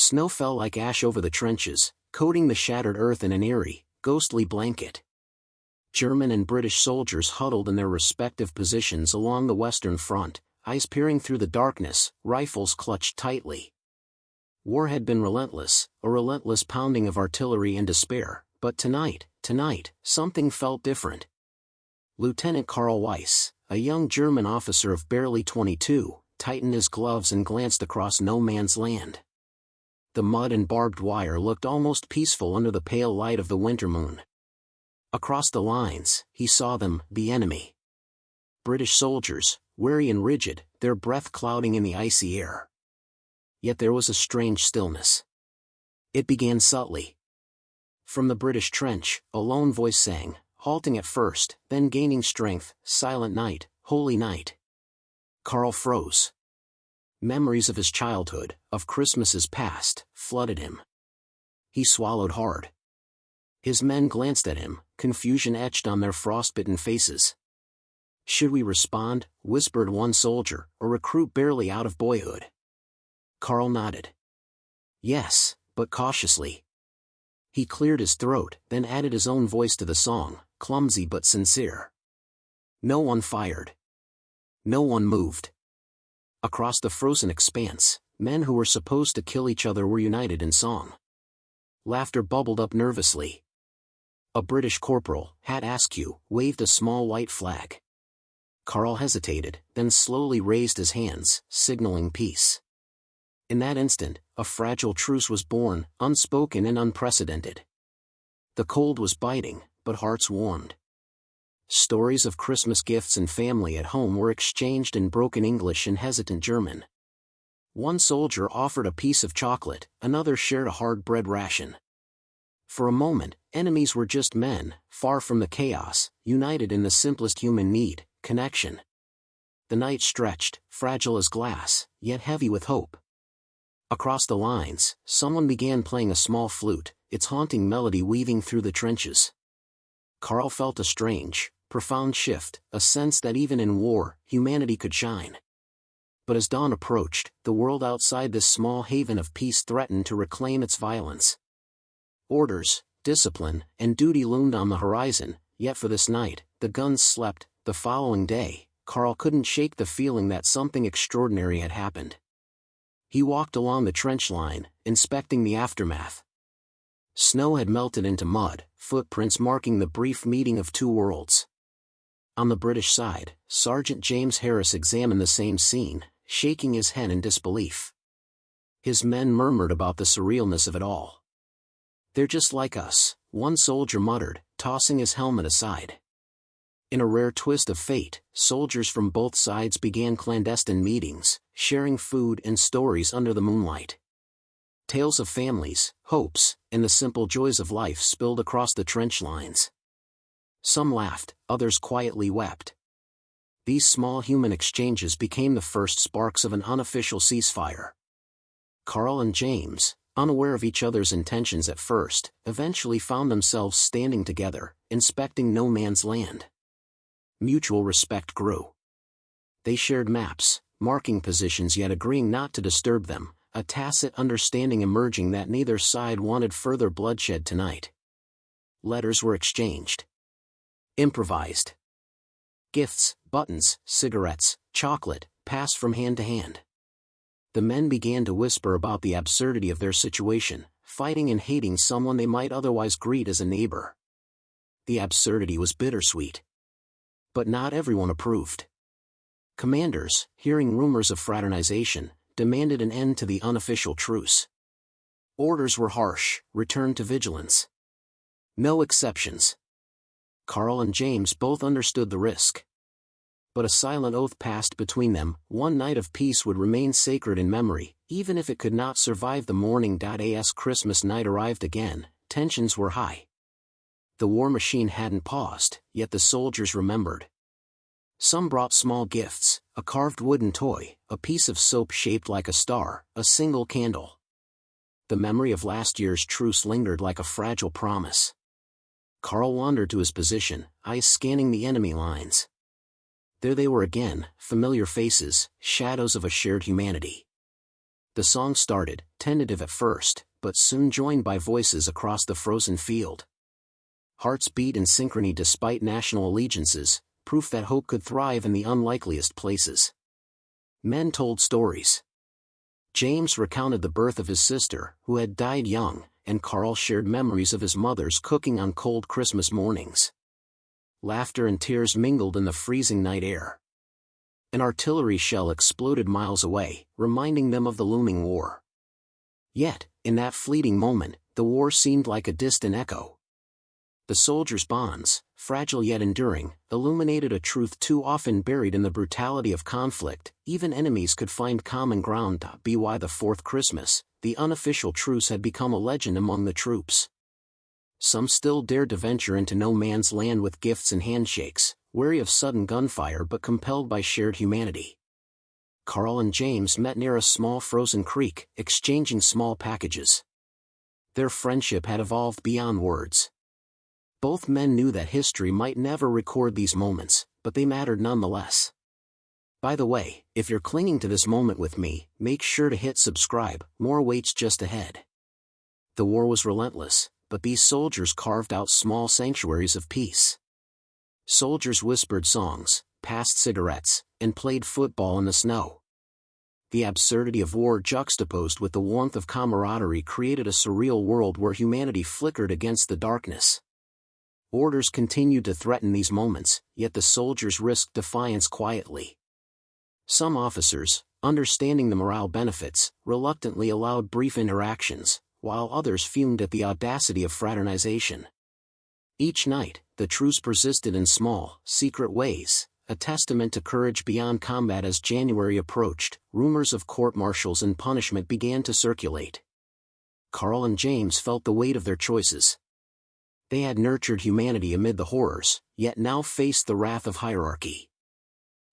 Snow fell like ash over the trenches, coating the shattered earth in an eerie, ghostly blanket. German and British soldiers huddled in their respective positions along the western front, eyes peering through the darkness, rifles clutched tightly. War had been relentless, a relentless pounding of artillery and despair, but tonight, something felt different. Lieutenant Karl Weiss, a young German officer of barely 22, tightened his gloves and glanced across no man's land. The mud and barbed wire looked almost peaceful under the pale light of the winter moon. Across the lines, he saw them, the enemy. British soldiers, weary and rigid, their breath clouding in the icy air. Yet there was a strange stillness. It began subtly. From the British trench, a lone voice sang, halting at first, then gaining strength, "Silent night, holy night." Karl froze. Memories of his childhood, of Christmases past, flooded him. He swallowed hard. His men glanced at him, confusion etched on their frostbitten faces. "Should we respond?" whispered one soldier, a recruit barely out of boyhood. Karl nodded. Yes, but cautiously. He cleared his throat, then added his own voice to the song, clumsy but sincere. No one fired. No one moved. Across the frozen expanse, men who were supposed to kill each other were united in song. Laughter bubbled up nervously. A British corporal, hat askew, waved a small white flag. Karl hesitated, then slowly raised his hands, signaling peace. In that instant, a fragile truce was born, unspoken and unprecedented. The cold was biting, but hearts warmed. Stories of Christmas gifts and family at home were exchanged in broken English and hesitant German. One soldier offered a piece of chocolate, another shared a hard bread ration. For a moment, enemies were just men, far from the chaos, united in the simplest human need, connection. The night stretched, fragile as glass, yet heavy with hope. Across the lines, someone began playing a small flute, its haunting melody weaving through the trenches. Karl felt a strange, profound shift, a sense that even in war, humanity could shine. But as dawn approached, the world outside this small haven of peace threatened to reclaim its violence. Orders, discipline, and duty loomed on the horizon, yet for this night, the guns slept. The following day, Karl couldn't shake the feeling that something extraordinary had happened. He walked along the trench line, inspecting the aftermath. Snow had melted into mud, footprints marking the brief meeting of two worlds. On the British side, Sergeant James Harris examined the same scene, shaking his head in disbelief. His men murmured about the surrealness of it all. "They're just like us," one soldier muttered, tossing his helmet aside. In a rare twist of fate, soldiers from both sides began clandestine meetings, sharing food and stories under the moonlight. Tales of families, hopes, and the simple joys of life spilled across the trench lines. Some laughed, others quietly wept. These small human exchanges became the first sparks of an unofficial ceasefire. Karl and James, unaware of each other's intentions at first, eventually found themselves standing together, inspecting no man's land. Mutual respect grew. They shared maps, marking positions yet agreeing not to disturb them, a tacit understanding emerging that neither side wanted further bloodshed tonight. Letters were exchanged. Improvised. Gifts, buttons, cigarettes, chocolate, passed from hand to hand. The men began to whisper about the absurdity of their situation, fighting and hating someone they might otherwise greet as a neighbor. The absurdity was bittersweet. But not everyone approved. Commanders, hearing rumors of fraternization, demanded an end to the unofficial truce. Orders were harsh, return to vigilance. No exceptions. Karl and James both understood the risk. But a silent oath passed between them: one night of peace would remain sacred in memory, even if it could not survive the morning. As Christmas night arrived again, tensions were high. The war machine hadn't paused, yet the soldiers remembered. Some brought small gifts, a carved wooden toy, a piece of soap shaped like a star, a single candle. The memory of last year's truce lingered like a fragile promise. Karl wandered to his position, eyes scanning the enemy lines. There they were again, familiar faces, shadows of a shared humanity. The song started, tentative at first, but soon joined by voices across the frozen field. Hearts beat in synchrony despite national allegiances, proof that hope could thrive in the unlikeliest places. Men told stories. James recounted the birth of his sister, who had died young, and Carl shared memories of his mother's cooking on cold Christmas mornings. Laughter and tears mingled in the freezing night air. An artillery shell exploded miles away, reminding them of the looming war. Yet, in that fleeting moment, the war seemed like a distant echo. The soldiers' bonds, fragile yet enduring, illuminated a truth too often buried in the brutality of conflict. Even enemies could find common ground. By the fourth Christmas, the unofficial truce had become a legend among the troops. Some still dared to venture into no man's land with gifts and handshakes, wary of sudden gunfire but compelled by shared humanity. Carl and James met near a small frozen creek, exchanging small packages. Their friendship had evolved beyond words. Both men knew that history might never record these moments, but they mattered nonetheless. By the way, if you're clinging to this moment with me, make sure to hit subscribe, more waits just ahead. The war was relentless, but these soldiers carved out small sanctuaries of peace. Soldiers whispered songs, passed cigarettes, and played football in the snow. The absurdity of war juxtaposed with the warmth of camaraderie created a surreal world where humanity flickered against the darkness. Orders continued to threaten these moments, yet the soldiers risked defiance quietly. Some officers, understanding the morale benefits, reluctantly allowed brief interactions, while others fumed at the audacity of fraternization. Each night, the truce persisted in small, secret ways, a testament to courage beyond combat. As January approached, rumors of court-martials and punishment began to circulate. Carl and James felt the weight of their choices. They had nurtured humanity amid the horrors, yet now faced the wrath of hierarchy.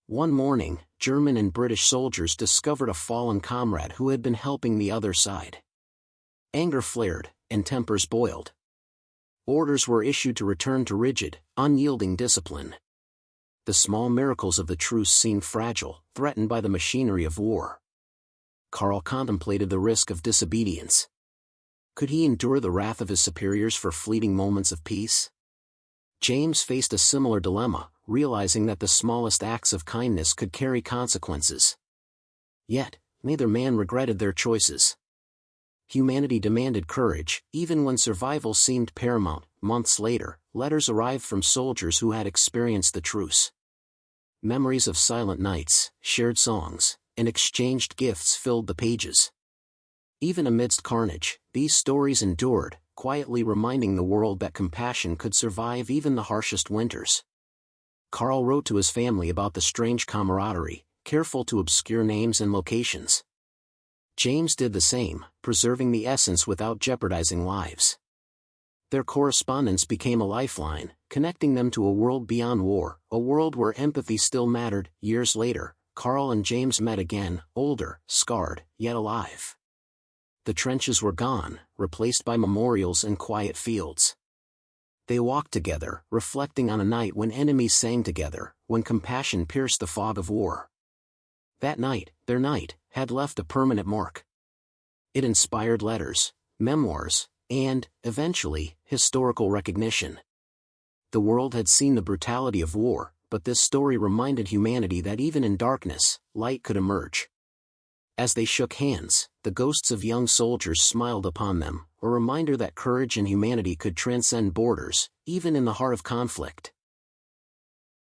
One morning, German and British soldiers discovered a fallen comrade who had been helping the other side. Anger flared, and tempers boiled. Orders were issued to return to rigid, unyielding discipline. The small miracles of the truce seemed fragile, threatened by the machinery of war. Carl contemplated the risk of disobedience. Could he endure the wrath of his superiors for fleeting moments of peace? James faced a similar dilemma, realizing that the smallest acts of kindness could carry consequences. Yet, neither man regretted their choices. Humanity demanded courage, even when survival seemed paramount. Months later, letters arrived from soldiers who had experienced the truce. Memories of silent nights, shared songs, and exchanged gifts filled the pages. Even amidst carnage, these stories endured, quietly reminding the world that compassion could survive even the harshest winters. Carl wrote to his family about the strange camaraderie, careful to obscure names and locations. James did the same, preserving the essence without jeopardizing lives. Their correspondence became a lifeline, connecting them to a world beyond war, a world where empathy still mattered. Years later, Carl and James met again, older, scarred, yet alive. The trenches were gone, replaced by memorials and quiet fields. They walked together, reflecting on a night when enemies sang together, when compassion pierced the fog of war. That night, their night, had left a permanent mark. It inspired letters, memoirs, and, eventually, historical recognition. The world had seen the brutality of war, but this story reminded humanity that even in darkness, light could emerge. As they shook hands, the ghosts of young soldiers smiled upon them, a reminder that courage and humanity could transcend borders, even in the heart of conflict.